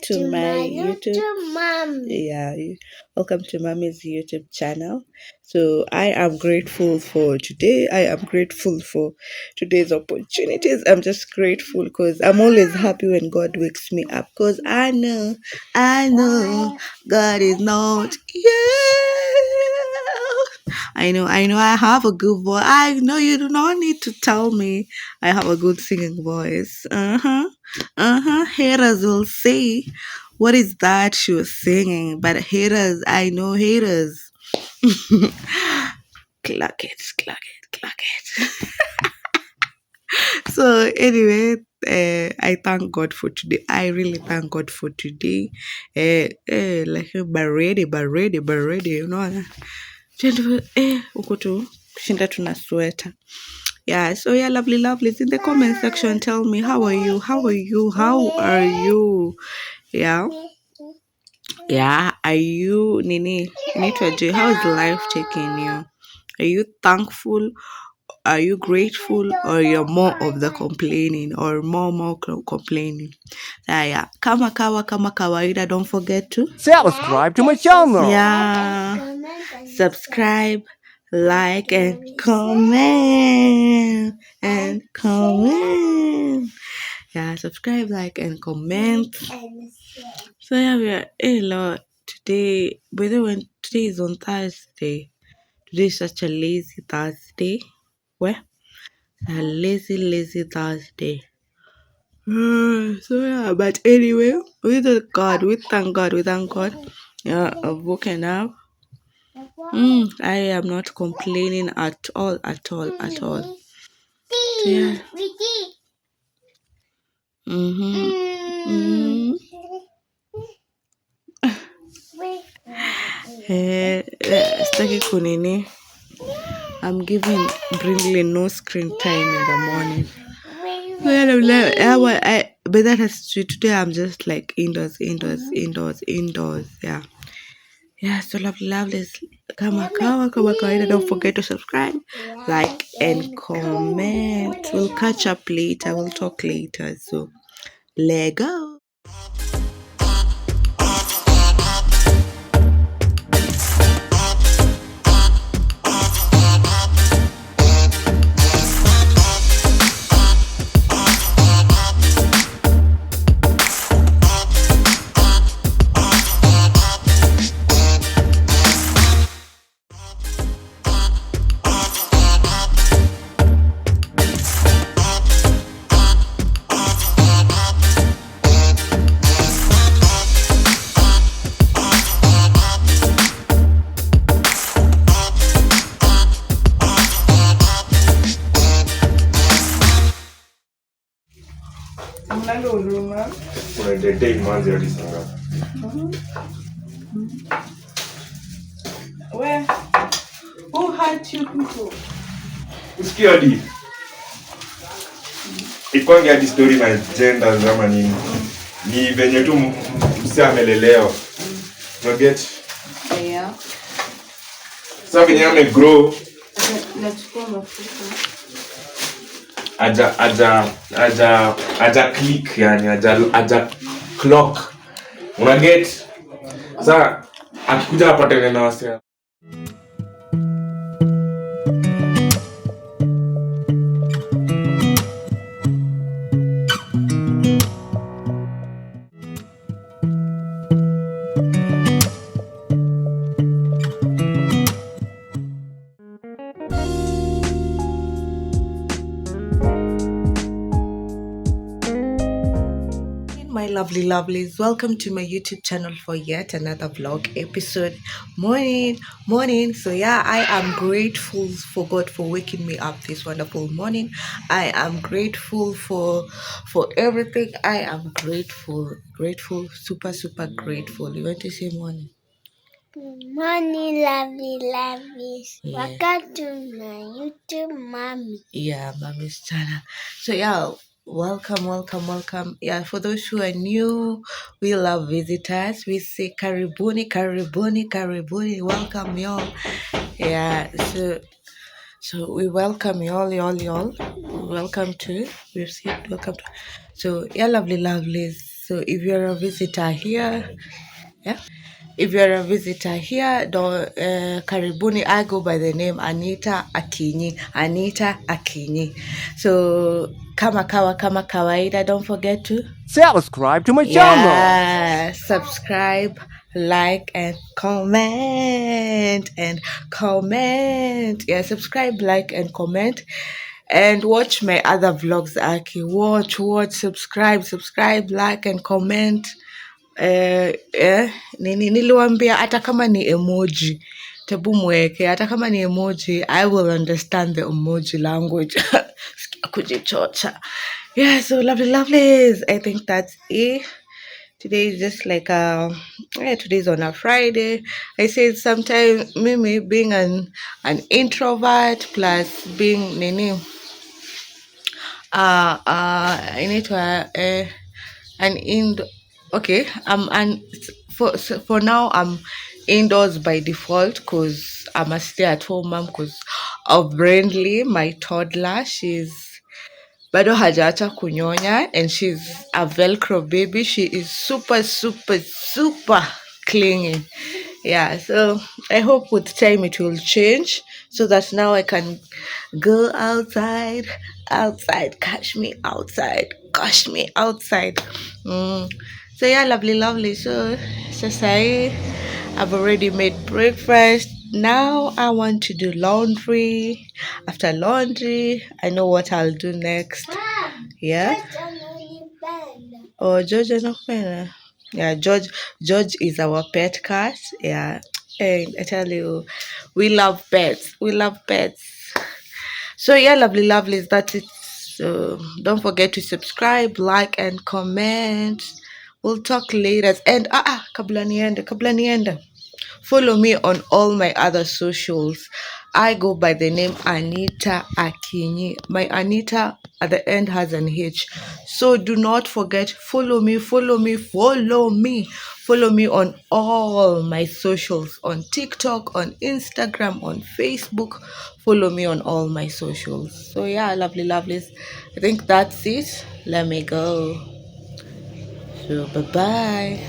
to my YouTube mom. Welcome to Mommy's YouTube channel. So I am grateful for today. I am grateful for today's opportunities. I'm just grateful because I'm always happy when God wakes me up because I know God is not. I have a good voice. I know you do not need to tell me I have a good singing voice. Haters will say, what is that she was singing? But haters, I know haters. Clock it, clock it, clock it. So anyway, I thank God for today. I really thank God for today. Like baridi, you know. Uko tu shinda tuna sweater. Yeah, so yeah, lovely lovelies in the comment section. Tell me how are you? How are you? How are you? Yeah. Yeah, are you Nini? Nitwaje, how is life taking you? Are you thankful? Are you grateful, or you're more of the complaining, or more complaining? Yeah. Kama kawaida, don't forget to subscribe to my channel. Yeah. Subscribe, like, and comment. Yeah, subscribe, like, and comment. So yeah, we are a lot today. By the way, today is on Thursday. Today is such a lazy Thursday. Where? A lazy Thursday. So yeah, but anyway, we thank God. We thank God. Yeah, I've woken up. I am not complaining at all. So, yeah. Staki kunini. I'm giving Brindley no screen time in the morning. But that has to today. I'm just like indoors. Yeah. Yeah, so lovely. Kama kawaida, don't forget to subscribe, like, and comment. We'll catch up later. We'll talk later. So, let go. Where? Who hurt you people? Usikia hadi ikonge hadi story na gender zama nini, ni venye tu msi amelelewa, you get? Yeah. Sasa venye amegrow Nachukua mafuta. aja click, yani aja clock, una get? Sasa akikuja apatane na wase My lovely lovelies, welcome to my YouTube channel for yet another vlog episode. Morning. So yeah, I am grateful for God for waking me up this wonderful morning. I am grateful for everything. I am grateful, super grateful. You want to say morning? Morning, lovely lovelies. Yeah. Welcome to my YouTube mommy. Yeah, mommy's channel. So yeah, welcome. Yeah, for those who are new, we love visitors. We say karibuni. Welcome y'all. Yeah, so we welcome y'all. Welcome to. So yeah, lovely lovelies. So if you're a visitor here, yeah. If you're a visitor here, karibuni. I go by the name Anitah Akinyi. Anitah Akinyi. So kama kawaida, don't forget to Subscribe to my channel. subscribe, like, and comment. Yeah, subscribe, like, and comment. And watch my other vlogs, Aki. Watch, subscribe, like, and comment. Niliwambia hata kama ni emoji, tebu mweke, hata kama ni emoji, I will understand the emoji language. Kujichocha. Yeah, so lovely lovelies, I think that's it. Today is just like today's on a Friday. I said sometimes Mimi being an introvert plus being nini I need to an in okay and for now I'm indoors by default because I'm a stay-at-home mom because of Brandley, my toddler. She's bado hajaacha kunyonya and she's a velcro baby. She is super clingy. Yeah, so I hope with time it will change so that now I can go outside, catch me outside. So yeah, lovely. So Sasai, I've already made breakfast. Now I want to do laundry. After laundry, I know what I'll do next. Yeah. Oh, George anapenda. Yeah, George is our pet cat. Yeah. And I tell you, we love pets. So yeah, lovely lovelies, that's it. So don't forget to subscribe, like, and comment. We'll talk later. And kabla niende. Follow me on all my other socials. I go by the name Anitah Akinyi. My Anitah at the end has an H. So do not forget, follow me. Follow me on all my socials, on TikTok, on Instagram, on Facebook. Follow me on all my socials. So yeah, lovely lovelies. I think that's it. Let me go. So bye-bye.